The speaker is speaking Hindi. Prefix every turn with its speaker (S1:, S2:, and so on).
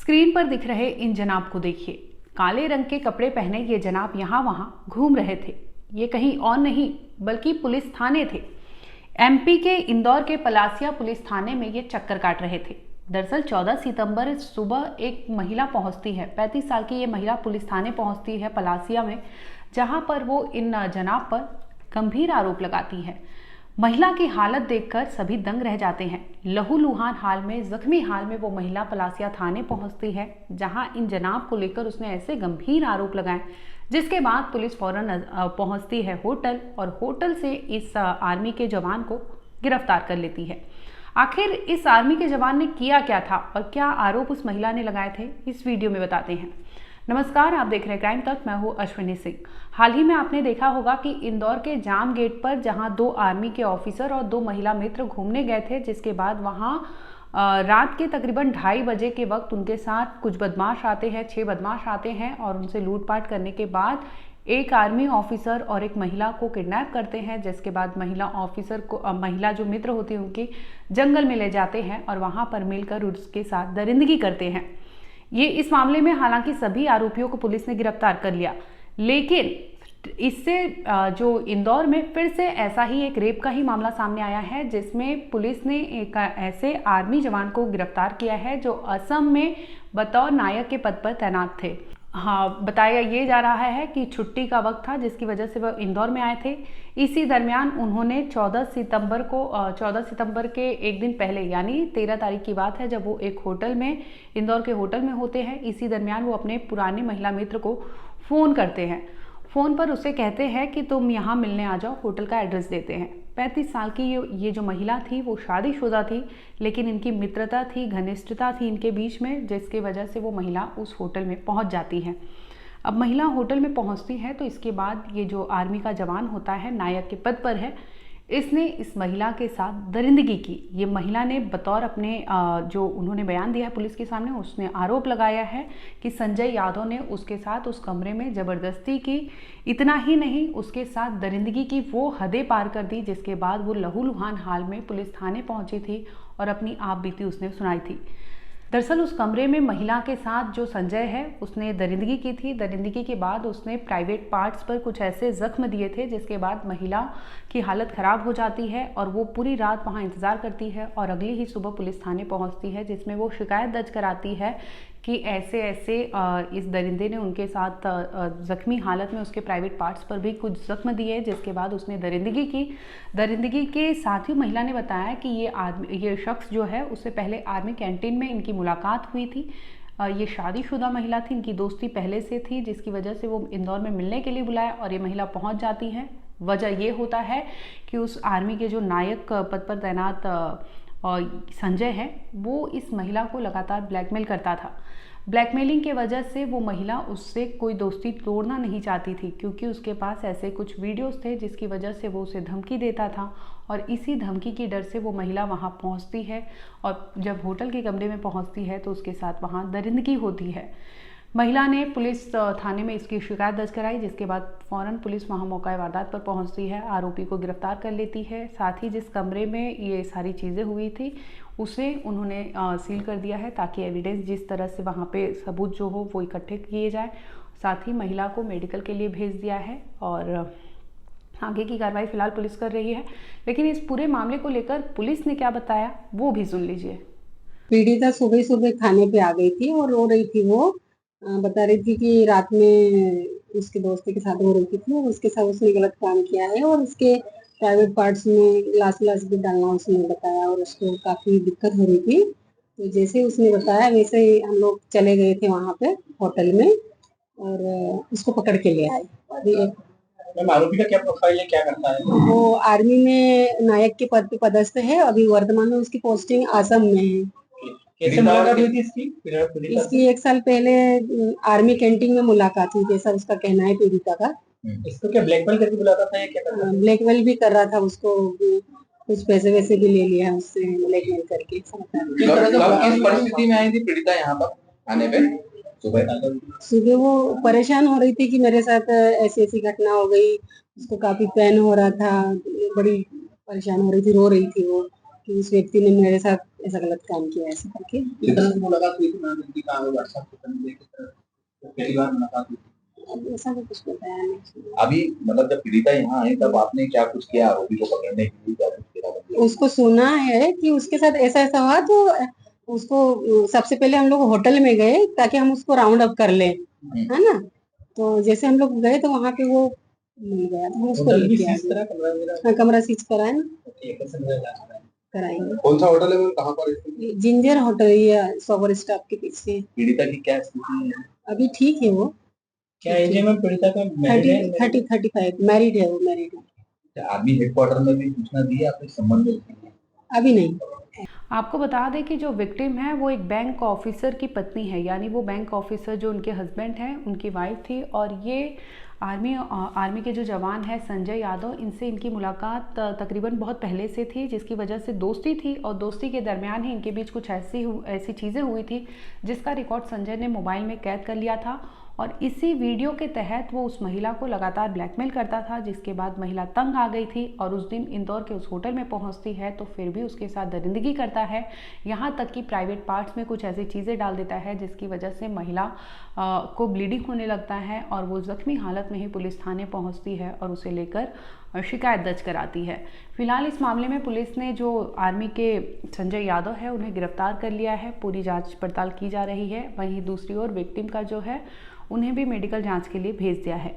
S1: स्क्रीन पर दिख रहे इन जनाब को देखिए। काले रंग के कपड़े पहने ये जनाब यहाँ वहाँ घूम रहे थे। ये कहीं और नहीं बल्कि पुलिस थाने थे। एमपी के इंदौर के पलासिया पुलिस थाने में ये चक्कर काट रहे थे। दरअसल 14 सितंबर सुबह एक महिला पहुंचती है। 35 साल की ये महिला पुलिस थाने पहुंचती है पलासिया में, जहां पर वो इन जनाब पर गंभीर आरोप लगाती है। महिला की हालत देखकर सभी दंग रह जाते हैं। लहूलुहान हाल में, जख्मी हाल में वो महिला पलासिया थाने पहुंचती है, जहां इन जनाब को लेकर उसने ऐसे गंभीर आरोप लगाए, जिसके बाद पुलिस फौरन पहुंचती है होटल और होटल से इस आर्मी के जवान को गिरफ्तार कर लेती है। आखिर इस आर्मी के जवान ने किया क्या था और क्या आरोप उस महिला ने लगाए थे, इस वीडियो में बताते हैं। नमस्कार, आप देख रहे हैं क्राइम तक। मैं हूं अश्विनी सिंह। हाल ही में आपने देखा होगा कि इंदौर के जाम गेट पर जहां 2 आर्मी के ऑफिसर और 2 महिला मित्र घूमने गए थे, जिसके बाद वहां रात के तकरीबन 2:30 बजे के वक्त उनके साथ कुछ बदमाश आते हैं, 6 बदमाश आते हैं और उनसे लूटपाट करने के बाद एक आर्मी ऑफिसर और एक महिला को किडनैप करते हैं। जिसके बाद महिला जो मित्र होती है उनकी जंगल में ले जाते हैं और वहां पर मिलकर उसके साथ दरिंदगी करते हैं। ये इस मामले में हालांकि सभी आरोपियों को पुलिस ने गिरफ्तार कर लिया, लेकिन इससे जो इंदौर में फिर से ऐसा ही एक रेप का ही मामला सामने आया है, जिसमें पुलिस ने एक ऐसे आर्मी जवान को गिरफ्तार किया है जो असम में बतौर नायक के पद पर तैनात थे। हाँ, बताया ये जा रहा है कि छुट्टी का वक्त था, जिसकी वजह से वह इंदौर में आए थे। इसी दरमियान उन्होंने 14 सितंबर के एक दिन पहले, यानी 13 तारीख की बात है, जब वो एक होटल में, इंदौर के होटल में होते हैं, इसी दरमियान वो अपने पुराने महिला मित्र को फ़ोन करते हैं। फ़ोन पर उसे कहते हैं कि तुम यहाँ मिलने आ जाओ, होटल का एड्रेस देते हैं। 35 साल की ये जो महिला थी वो शादीशुदा थी, लेकिन इनकी मित्रता थी, घनिष्ठता थी इनके बीच में, जिसकी वजह से वो महिला उस होटल में पहुंच जाती है। अब महिला होटल में पहुंचती है तो इसके बाद ये जो आर्मी का जवान होता है, नायक के पद पर है, इसने इस महिला के साथ दरिंदगी की। ये महिला ने बतौर अपने जो उन्होंने बयान दिया है पुलिस के सामने, उसने आरोप लगाया है कि संजय यादव ने उसके साथ उस कमरे में ज़बरदस्ती की। इतना ही नहीं, उसके साथ दरिंदगी की वो हदें पार कर दी, जिसके बाद वो लहूलुहान हाल में पुलिस थाने पहुंची थी और अपनी आप बीती उसने सुनाई थी। दरअसल उस कमरे में महिला के साथ जो संजय है उसने दरिंदगी की थी। दरिंदगी के बाद उसने प्राइवेट पार्ट्स पर कुछ ऐसे जख्म दिए थे, जिसके बाद महिला की हालत ख़राब हो जाती है और वो पूरी रात वहाँ इंतज़ार करती है और अगली ही सुबह पुलिस थाने पहुँचती है, जिसमें वो शिकायत दर्ज कराती है कि ऐसे इस दरिंदे ने उनके साथ ज़ख्मी हालत में उसके प्राइवेट पार्ट्स पर भी कुछ जख्म दिए, जिसके बाद उसने दरिंदगी की। दरिंदगी के साथ ही महिला ने बताया कि ये शख्स जो है, उससे पहले आर्मी कैंटीन में इनकी मुलाकात हुई थी। ये शादीशुदा महिला थी, इनकी दोस्ती पहले से थी, जिसकी वजह से वो इंदौर में मिलने के लिए बुलाया और ये महिला पहुंच जाती है। वजह ये होता है कि उस आर्मी के जो नायक पद पर तैनात और संजय है, वो इस महिला को लगातार ब्लैकमेल करता था। ब्लैकमेलिंग के वजह से वो महिला उससे कोई दोस्ती तोड़ना नहीं चाहती थी, क्योंकि उसके पास ऐसे कुछ वीडियोस थे जिसकी वजह से वो उसे धमकी देता था और इसी धमकी की डर से वो महिला वहाँ पहुँचती है और जब होटल के कमरे में पहुँचती है तो उसके साथ वहाँ दरिंदगी होती है। महिला ने पुलिस थाने में इसकी शिकायत दर्ज कराई, जिसके बाद फ़ौरन पुलिस वहां मौका वारदात पर पहुंचती है, आरोपी को गिरफ्तार कर लेती है। साथ ही जिस कमरे में ये सारी चीज़ें हुई थी उसे उन्होंने सील कर दिया है, ताकि एविडेंस, जिस तरह से वहां पे सबूत जो हो वो इकट्ठे किए जाए। साथ ही महिला को मेडिकल के लिए भेज दिया है और आगे की कार्रवाई फिलहाल पुलिस कर रही है। लेकिन इस पूरे मामले को लेकर पुलिस ने क्या बताया वो भी सुन लीजिए।
S2: पीड़िता सुबह सुबह थाने पे आ गई थी और रो रही थी। वो बता रही थी कि रात में उसके दोस्त के साथ हो रही थी और उसके साथ उसने गलत काम किया है और उसके प्राइवेट पार्ट्स में ग्लास भी डालना उसने बताया और उसको काफी दिक्कत हो रही थी। तो जैसे उसने बताया वैसे ही हम लोग चले गए थे वहां पे होटल में और उसको पकड़ के ले आए। अभी
S3: आरोपी का क्या प्रोफाइल है, क्या करता है?
S2: वो आर्मी में नायक के पद पे पदस्थ है। अभी वर्तमान में उसकी पोस्टिंग असम में है।
S3: कैसे मुलाकात हुई थी इसकी?
S2: 1 साल पहले आर्मी कैंटीन में मुलाकात हुई, जैसा उसका कहना है पीड़िता का।
S3: इसको क्या ब्लैकमेल करके बुलाता था या क्या करता था?
S2: ब्लैकमेल भी कर रहा था उसको, कुछ पैसे वैसे भी ले लिया उससे ब्लैकमेल करके।
S3: किस परिस्थिति में आई थी पीड़िता यहाँ पर आने पे?
S2: सुबह वो परेशान हो रही थी कि मेरे साथ ऐसी ऐसी घटना हो गई। उसको काफी पेन हो रहा था, बड़ी परेशान हो रही थी, रो रही थी वो कि उस व्यक्ति ने मेरे साथ ऐसा गलत काम किया ऐसे करके।
S3: कितना से मुलाकात हुई थी मैम इनकी, कहाँ व्हाट्सएप पे करने की पहली बार मुलाकात हुई थी?
S2: अब ऐसा तो कुछ बताया नहीं।
S3: अभी मतलब जब पीड़िता यहाँ आई तब आपने क्या कुछ किया आरोपी को पकड़ने के लिए, क्या कुछ किया?
S2: उसको सुना है कि उसके साथ ऐसा ऐसा हुआ, तो उसको सबसे पहले हम लोग होटल में गए ताकि हम उसको राउंड अप कर लें, है ना। तो जैसे हम लोग गए तो वहाँ पे वो मिल गया, तो हम उसको लेके आ गए। हाँ, कमरा सीज कराए ना, कराएंगे।
S3: कौन सा होटल है वो, कहाँ पर है?
S2: जिंजर होटल, ये सोवर स्टॉप के पीछे।
S3: पीड़िता की क्या स्थिति है?
S2: अभी ठीक है वो।
S3: क्या एज है मैम पीड़िता का?
S2: 35 मैरिड है वो, मैरिड है।
S3: आर्मी हेडक्वार्टर में भी सूचना दी है आपने संबंध में?
S2: अभी नहीं।
S1: आपको बता दें कि जो विक्टिम है वो एक बैंक ऑफिसर की पत्नी है, यानी वो बैंक ऑफिसर जो उनके हस्बैंड हैं उनकी वाइफ थी। और ये आर्मी के जो जवान हैं संजय यादव, इनसे इनकी मुलाकात तकरीबन बहुत पहले से थी, जिसकी वजह से दोस्ती थी। और दोस्ती के दरमियान ही इनके बीच कुछ ऐसी चीज़ें हुई थी जिसका रिकॉर्ड संजय ने मोबाइल में कैद कर लिया था। और इसी वीडियो के तहत वो उस महिला को लगातार ब्लैकमेल करता था, जिसके बाद महिला तंग आ गई थी और उस दिन इंदौर के उस होटल में पहुंचती है तो फिर भी उसके साथ दरिंदगी करता है। यहाँ तक कि प्राइवेट पार्ट्स में कुछ ऐसी चीज़ें डाल देता है जिसकी वजह से महिला को ब्लीडिंग होने लगता है और वो जख्मी हालत में ही पुलिस थाने पहुँचती है और उसे लेकर शिकायत दर्ज कराती है। फिलहाल इस मामले में पुलिस ने जो आर्मी के संजय यादव है उन्हें गिरफ्तार कर लिया है, पूरी जांच पड़ताल की जा रही है। वहीं दूसरी ओर विक्टिम का जो है उन्हें भी मेडिकल जांच के लिए भेज दिया है।